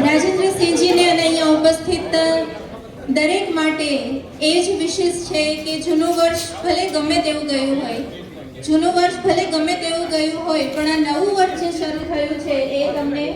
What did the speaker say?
રાજેન્દ્રસિંહજીને અને અહીંયા ઉપસ્થિત દરેક માટે એ જ વિશેષ છે કે જૂનું વર્ષ ભલે ગમે તેવું ગયું હોય, જૂનું વર્ષ ભલે ગમે તેવું ગયું હોય, પણ આ નવું વર્ષ જે શરૂ થયું છે એ તમને